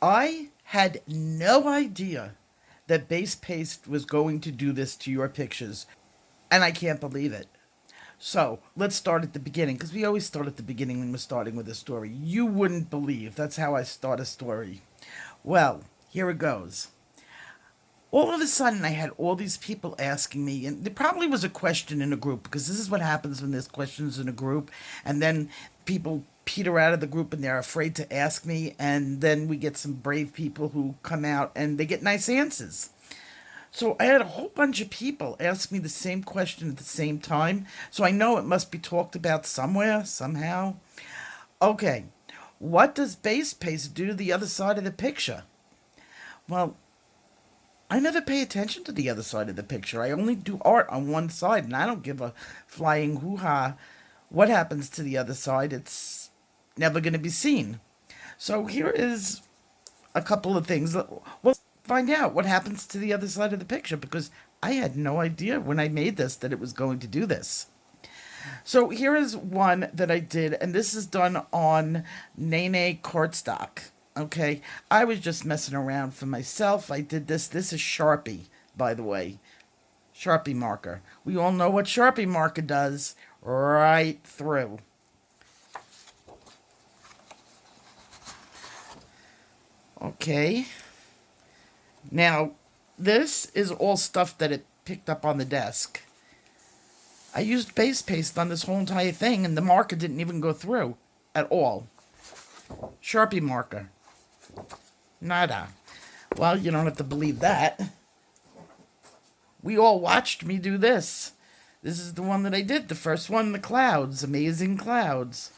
I had no idea that base paste was going to do this to your pictures, and I can't believe it. So let's start at the beginning, because we always start at the beginning when we're starting with a story. You wouldn't believe that's how I start a story. Well, here it goes. All of a sudden, I had all these people asking me, and there probably was a question in a group, because this is what happens when there's questions in a group, and then people peter out of the group and they're afraid to ask me, and then we get some brave people who come out and they get nice answers. So I had a whole bunch of people ask me the same question at the same time, so I know it must be talked about somewhere, somehow. Okay, what does base paste do to the other side of the picture? Well, I never pay attention to the other side of the picture. I only do art on one side, and I don't give a flying hoo ha what happens to the other side. It's never going to be seen. So here is a couple of things. We'll find out what happens to the other side of the picture, because I had no idea when I made this that it was going to do this. So here is one that I did, and this is done on Nene Cardstock. Okay, I was just messing around for myself. I did this. This is Sharpie, by the way. Sharpie marker. We all know what Sharpie marker does. Right through. Okay. Now, this is all stuff that it picked up on the desk. I used base paste on this whole entire thing, and the marker didn't even go through at all. Sharpie marker. Nada. Well, you don't have to believe that. We all watched me do this. This is the one that I did, the first one, the clouds, amazing clouds.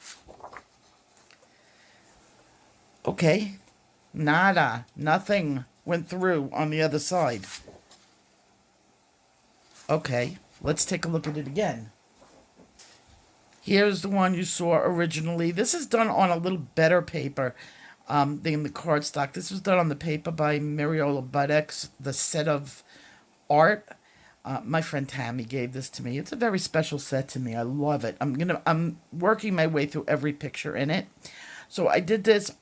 Okay. Nada. Nothing went through on the other side. Okay, let's take a look at it again. Here's the one you saw originally. This is done on a little better paper than the cardstock. This was done on the paper by Mariola Budex, the set of art. My friend Tammy gave this to me. It's a very special set to me. I love it. I'm working my way through every picture in it. So I did this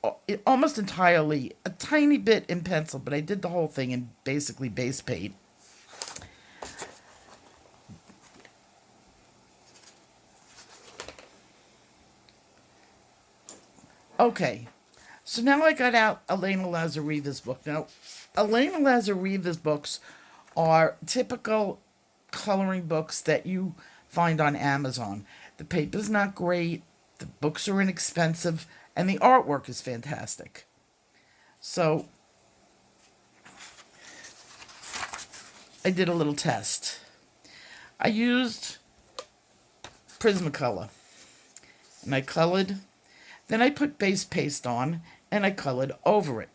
almost entirely, a tiny bit in pencil, but I did the whole thing in basically base paint. Okay, so now I got out Elena Lazareva's book. Now, Elena Lazareva's books are typical coloring books that you find on Amazon. The paper's not great, the books are inexpensive, and the artwork is fantastic. So, I did a little test. I used Prismacolor, and I colored. Then I put base paste on, and I colored over it.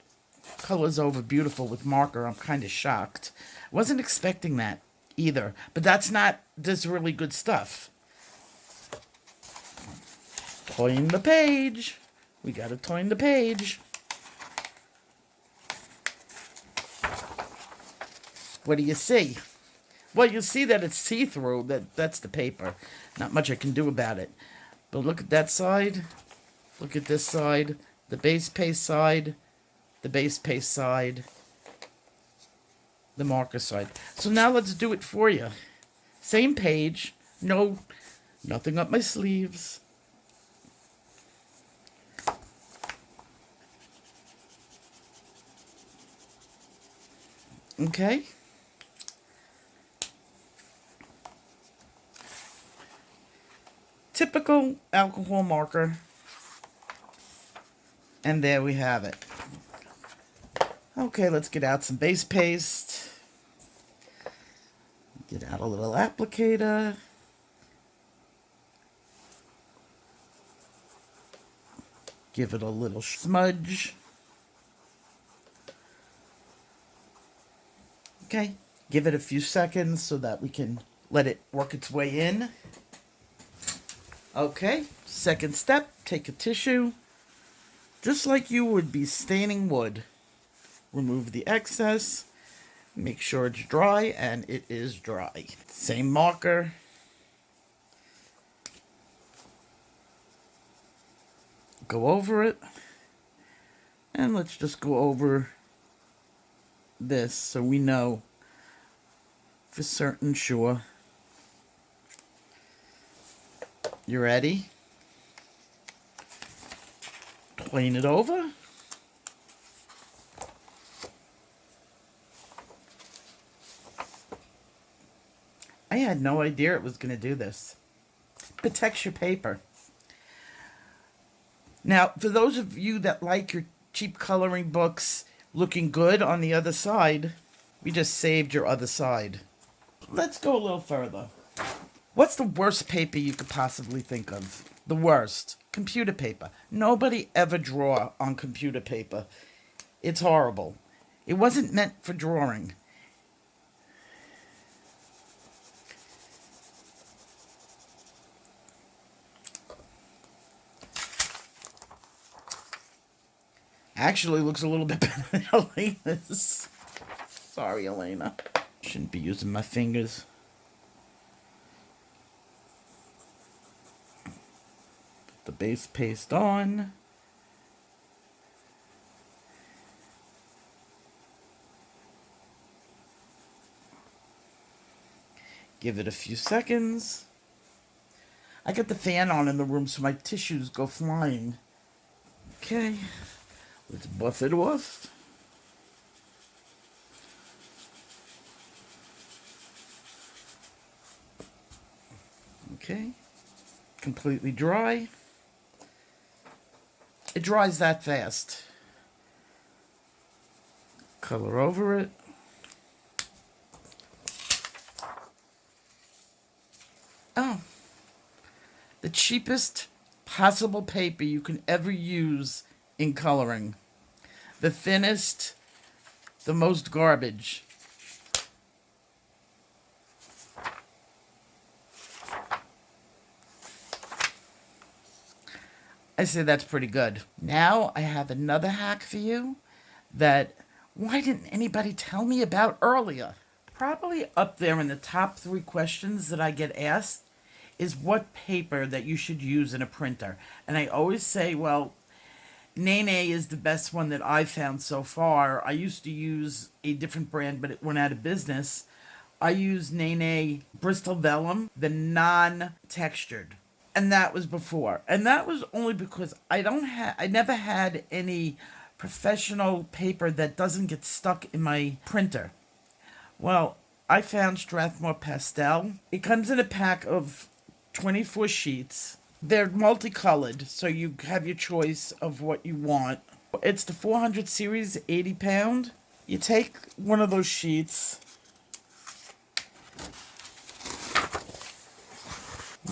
Colors over beautiful with marker. I'm kind of shocked. Wasn't expecting that either. But that's not this really good stuff. Toying the page. We got to toying the page. What do you see? Well, you see that it's see-through. That's the paper. Not much I can do about it. But look at that side. Look at this side, the base paste side, the base paste side, the marker side. So now let's do it for you. Same page, nothing up my sleeves. Okay. Typical alcohol marker. And there we have it. Okay, let's get out some base paste. Get out a little applicator. Give it a little smudge. Okay, give it a few seconds so that we can let it work its way in. Okay, second step, take a tissue. Just like you would be staining wood. Remove the excess. Make sure it's dry, and it is dry. Same marker. Go over it. And let's just go over this so we know for certain sure. You ready? Plane it over. I had no idea it was going to do this. Protects your paper. Now, for those of you that like your cheap coloring books looking good on the other side, we just saved your other side. Let's go a little further. What's the worst paper you could possibly think of? The worst. Computer paper. Nobody ever draw on computer paper. It's horrible. It wasn't meant for drawing. Actually looks a little bit better than Elena's. Sorry, Elena. Shouldn't be using my fingers. Put the base paste on. Give it a few seconds. I got the fan on in the room so my tissues go flying. Okay, let's buff it off. Okay, completely dry. It dries that fast. Color over it. Oh, the cheapest possible paper you can ever use in coloring. The thinnest, the most garbage. I say that's pretty good. Now I have another hack for you that why didn't anybody tell me about earlier? Probably up there in the top 3 questions that I get asked is what paper that you should use in a printer. And I always say, well, Nene is the best one that I've found so far. I used to use a different brand, but it went out of business. I use Nene Bristol Vellum, the non-textured. And that was before. And that was only because I never had any professional paper that doesn't get stuck in my printer. Well, I found Strathmore Pastel. It comes in a pack of 24 sheets. They're multicolored, so you have your choice of what you want. It's the 400 series, 80 pound. You take one of those sheets,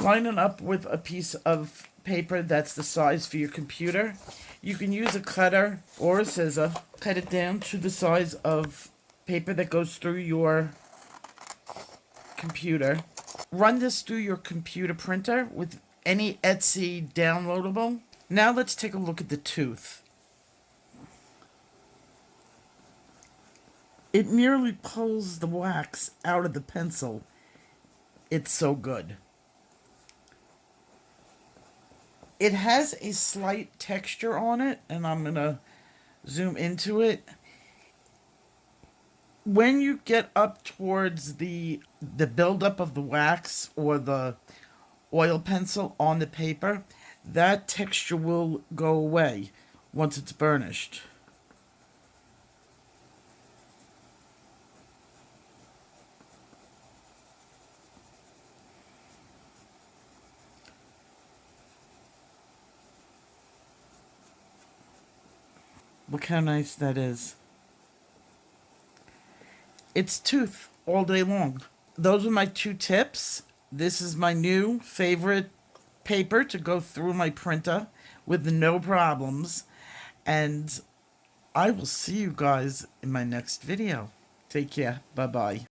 line it up with a piece of paper that's the size for your computer. You can use a cutter or a scissor. Cut it down to the size of paper that goes through your computer. Run this through your computer printer with any Etsy downloadable. Now let's take a look at the tooth. It nearly pulls the wax out of the pencil. It's so good. It has a slight texture on it, and I'm going to zoom into it. When you get up towards the buildup of the wax or the oil pencil on the paper, that texture will go away once it's burnished. Look how nice that is. It's tooth all day long. Those are my 2 tips. This is my new favorite paper to go through my printer with no problems. And I will see you guys in my next video. Take care. Bye-bye.